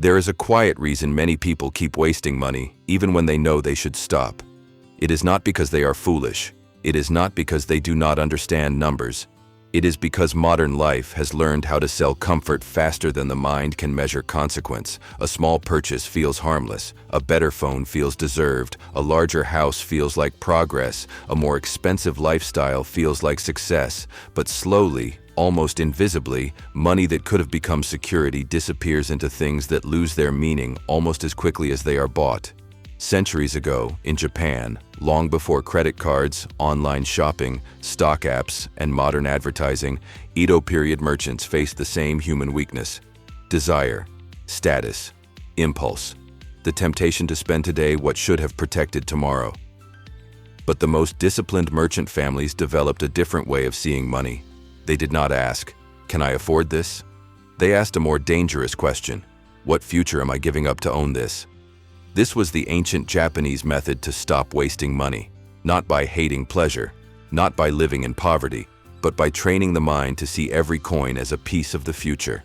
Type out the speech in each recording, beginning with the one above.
There is a quiet reason many people keep wasting money, even when they know they should stop. It is not because they are foolish. It is not because they do not understand numbers. It is because modern life has learned how to sell comfort faster than the mind can measure consequence. A small purchase feels harmless. A better phone feels deserved. A larger house feels like progress. A more expensive lifestyle feels like success. But slowly, almost invisibly, money that could have become security disappears into things that lose their meaning almost as quickly as they are bought. Centuries ago, in Japan, long before credit cards, online shopping, stock apps, and modern advertising, Edo period merchants faced the same human weakness: desire, status, impulse, the temptation to spend today what should have protected tomorrow. But the most disciplined merchant families developed a different way of seeing money. They did not ask, "Can I afford this?" They asked a more dangerous question: "What future am I giving up to own this?" This was the ancient Japanese method to stop wasting money, not by hating pleasure, not by living in poverty, but by training the mind to see every coin as a piece of the future.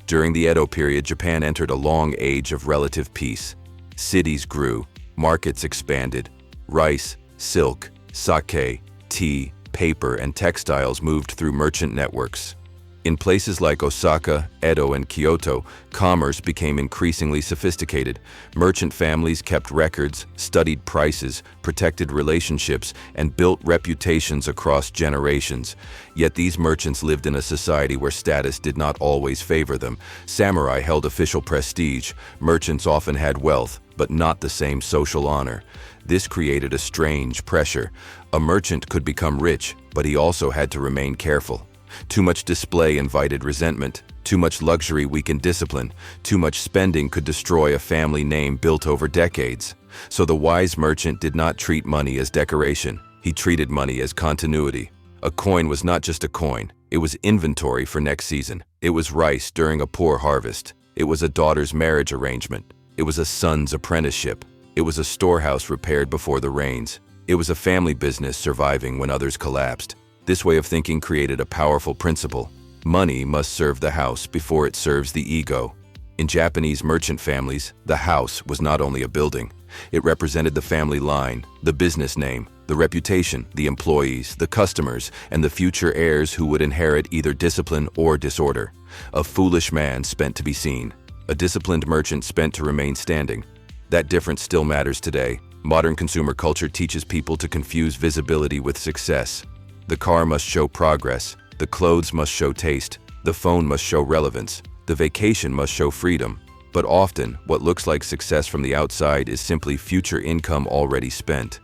During the Edo period, Japan entered a long age of relative peace. Cities grew, markets expanded, rice, silk, sake, tea, paper, and textiles moved through merchant networks. In places like Osaka, Edo, and Kyoto, commerce became increasingly sophisticated. Merchant families kept records, studied prices, protected relationships, and built reputations across generations. Yet these merchants lived in a society where status did not always favor them. Samurai held official prestige. Merchants often had wealth, but not the same social honor. This created a strange pressure. A merchant could become rich, but he also had to remain careful. Too much display invited resentment. Too much luxury weakened discipline. Too much spending could destroy a family name built over decades. So the wise merchant did not treat money as decoration. He treated money as continuity. A coin was not just a coin. It was inventory for next season. It was rice during a poor harvest. It was a daughter's marriage arrangement. It was a son's apprenticeship. It was a storehouse repaired before the rains. It was a family business surviving when others collapsed. This way of thinking created a powerful principle: money must serve the house before it serves the ego. In Japanese merchant families, the house was not only a building. It represented the family line, the business name, the reputation, the employees, the customers, and the future heirs who would inherit either discipline or disorder. A foolish man spent to be seen. A disciplined merchant spent to remain standing. That difference still matters today. Modern consumer culture teaches people to confuse visibility with success. The car must show progress, the clothes must show taste, the phone must show relevance, the vacation must show freedom. But often, what looks like success from the outside is simply future income already spent.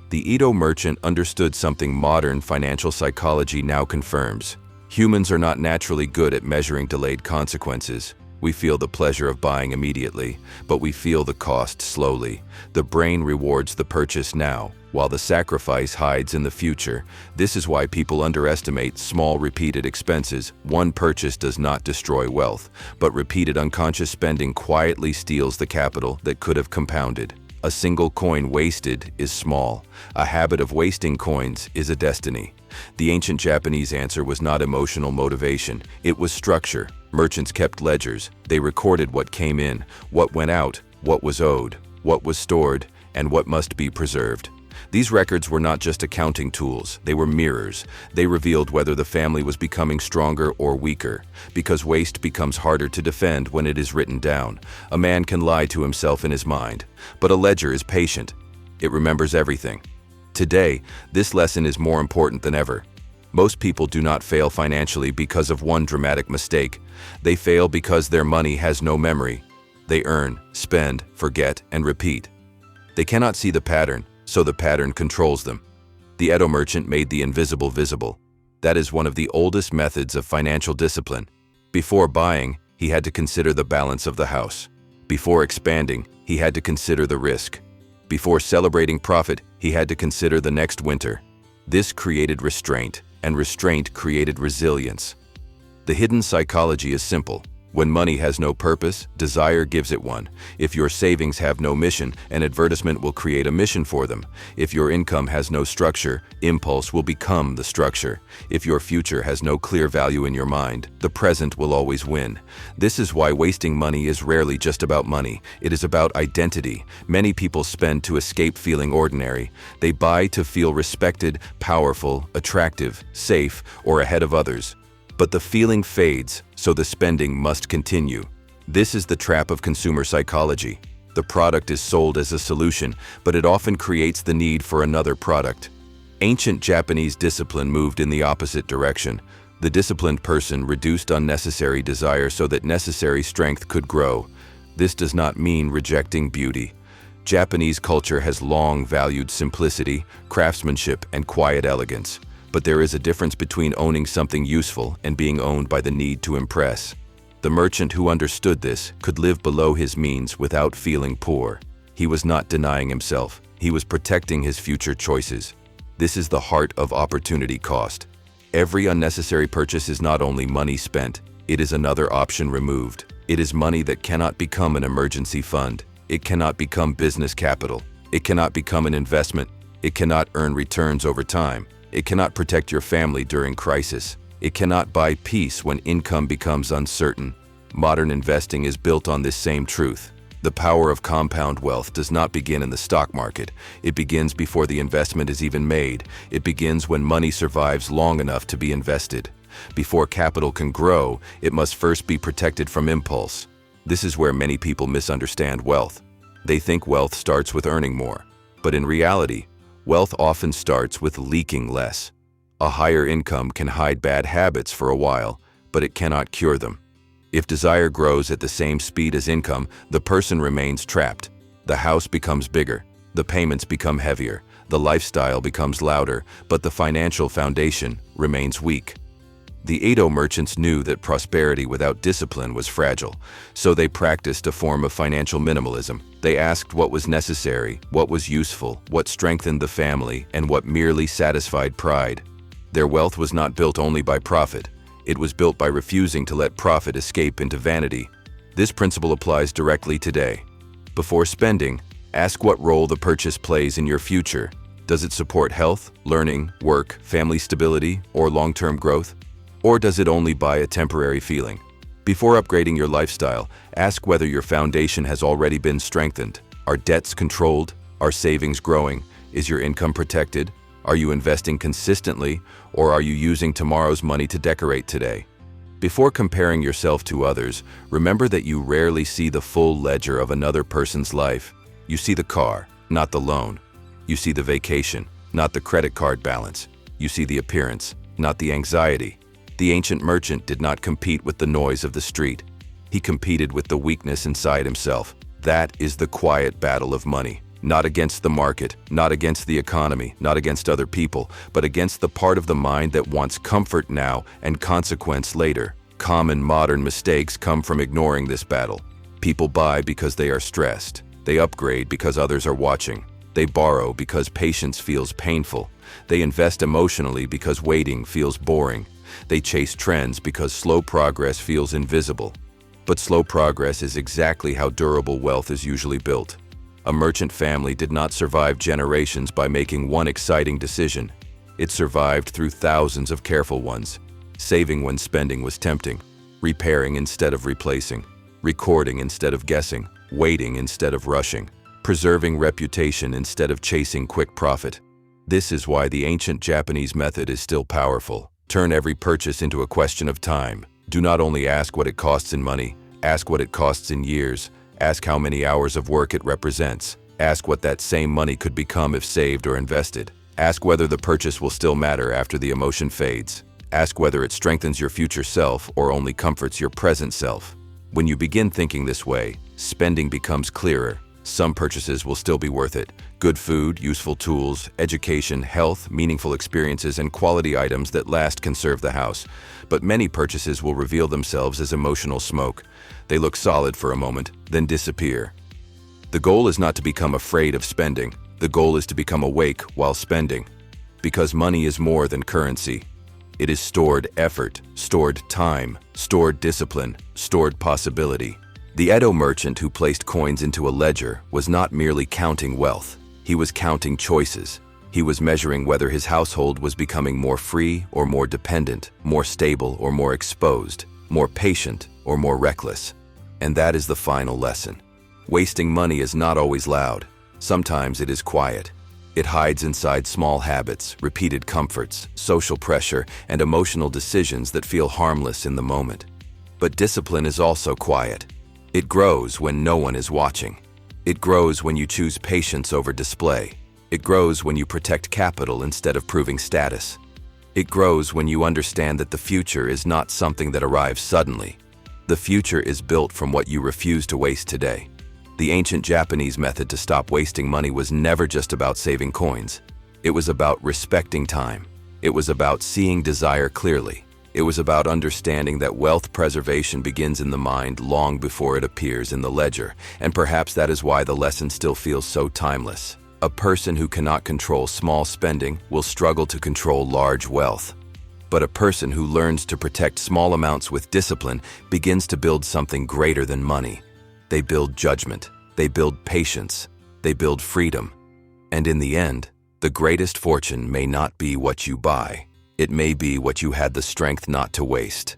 The Edo merchant understood something modern financial psychology now confirms. Humans are not naturally good at measuring delayed consequences. We feel the pleasure of buying immediately, but we feel the cost slowly. The brain rewards the purchase now, while the sacrifice hides in the future. This is why people underestimate small repeated expenses. One purchase does not destroy wealth, but repeated unconscious spending quietly steals the capital that could have compounded. A single coin wasted is small. A habit of wasting coins is a destiny. The ancient Japanese answer was not emotional motivation, it was structure. Merchants kept ledgers. They recorded what came in, what went out, what was owed, what was stored, and what must be preserved. These records were not just accounting tools, they were mirrors. They revealed whether the family was becoming stronger or weaker, because waste becomes harder to defend when it is written down. A man can lie to himself in his mind, but a ledger is patient. It remembers everything. Today, this lesson is more important than ever. Most people do not fail financially because of one dramatic mistake. They fail because their money has no memory. They earn, spend, forget, and repeat. They cannot see the pattern, so the pattern controls them. The Edo merchant made the invisible visible. That is one of the oldest methods of financial discipline. Before buying, he had to consider the balance of the house. Before expanding, he had to consider the risk. Before celebrating profit, he had to consider the next winter. This created restraint, and restraint created resilience. The hidden psychology is simple. When money has no purpose, desire gives it one. If your savings have no mission, an advertisement will create a mission for them. If your income has no structure, impulse will become the structure. If your future has no clear value in your mind, the present will always win. This is why wasting money is rarely just about money. It is about identity. Many people spend to escape feeling ordinary. They buy to feel respected, powerful, attractive, safe, or ahead of others. But the feeling fades, so the spending must continue. This is the trap of consumer psychology. The product is sold as a solution, but it often creates the need for another product. Ancient Japanese discipline moved in the opposite direction. The disciplined person reduced unnecessary desire so that necessary strength could grow. This does not mean rejecting beauty. Japanese culture has long valued simplicity, craftsmanship, and quiet elegance. But there is a difference between owning something useful and being owned by the need to impress. The merchant who understood this could live below his means without feeling poor. He was not denying himself. He was protecting his future choices. This is the heart of opportunity cost. Every unnecessary purchase is not only money spent, it is another option removed. It is money that cannot become an emergency fund. It cannot become business capital. It cannot become an investment. It cannot earn returns over time. It cannot protect your family during crisis. It cannot buy peace when income becomes uncertain. Modern investing is built on this same truth. The power of compound wealth does not begin in the stock market. It begins before the investment is even made. It begins when money survives long enough to be invested. Before capital can grow, it must first be protected from impulse. This is where many people misunderstand wealth. They think wealth starts with earning more. But in reality, wealth often starts with leaking less. A higher income can hide bad habits for a while, but it cannot cure them. If desire grows at the same speed as income, the person remains trapped. The house becomes bigger, the payments become heavier, the lifestyle becomes louder, but the financial foundation remains weak. The Edo merchants knew that prosperity without discipline was fragile, so they practiced a form of financial minimalism. They asked what was necessary, what was useful, what strengthened the family, and what merely satisfied pride. Their wealth was not built only by profit. It was built by refusing to let profit escape into vanity. This principle applies directly today. Before spending, ask what role the purchase plays in your future. Does it support health, learning, work, family stability, or long-term growth? Or does it only buy a temporary feeling? Before upgrading your lifestyle, ask whether your foundation has already been strengthened. Are debts controlled? Are savings growing? Is your income protected? Are you investing consistently, or are you using tomorrow's money to decorate today? Before comparing yourself to others, remember that you rarely see the full ledger of another person's life. You see the car, not the loan. You see the vacation, not the credit card balance. You see the appearance, not the anxiety. The ancient merchant did not compete with the noise of the street. He competed with the weakness inside himself. That is the quiet battle of money. Not against the market, not against the economy, not against other people, but against the part of the mind that wants comfort now and consequence later. Common modern mistakes come from ignoring this battle. People buy because they are stressed. They upgrade because others are watching. They borrow because patience feels painful. They invest emotionally because waiting feels boring. They chase trends because slow progress feels invisible. But slow progress is exactly how durable wealth is usually built. A merchant family did not survive generations by making one exciting decision. It survived through thousands of careful ones. Saving when spending was tempting. Repairing instead of replacing. Recording instead of guessing. Waiting instead of rushing. Preserving reputation instead of chasing quick profit. This is why the ancient Japanese method is still powerful. Turn every purchase into a question of time. Do not only ask what it costs in money, ask what it costs in years. Ask how many hours of work it represents. Ask what that same money could become if saved or invested. Ask whether the purchase will still matter after the emotion fades. Ask whether it strengthens your future self or only comforts your present self. When you begin thinking this way, spending becomes clearer. Some purchases will still be worth it. Good food, useful tools, education, health, meaningful experiences, and quality items that last can serve the house. But many purchases will reveal themselves as emotional smoke. They look solid for a moment, then disappear. The goal is not to become afraid of spending. The goal is to become awake while spending. Because money is more than currency. It is stored effort, stored time, stored discipline, stored possibility. The Edo merchant who placed coins into a ledger was not merely counting wealth. He was counting choices. He was measuring whether his household was becoming more free or more dependent, more stable or more exposed, more patient or more reckless. And that is the final lesson. Wasting money is not always loud. Sometimes it is quiet. It hides inside small habits, repeated comforts, social pressure, and emotional decisions that feel harmless in the moment. But discipline is also quiet. It grows when no one is watching. It grows when you choose patience over display. It grows when you protect capital instead of proving status. It grows when you understand that the future is not something that arrives suddenly. The future is built from what you refuse to waste today. The ancient Japanese method to stop wasting money was never just about saving coins. It was about respecting time. It was about seeing desire clearly. It was about understanding that wealth preservation begins in the mind long before it appears in the ledger, and perhaps that is why the lesson still feels so timeless. A person who cannot control small spending will struggle to control large wealth. But a person who learns to protect small amounts with discipline begins to build something greater than money. They build judgment, they build patience, they build freedom. And in the end, the greatest fortune may not be what you buy. It may be what you had the strength not to waste.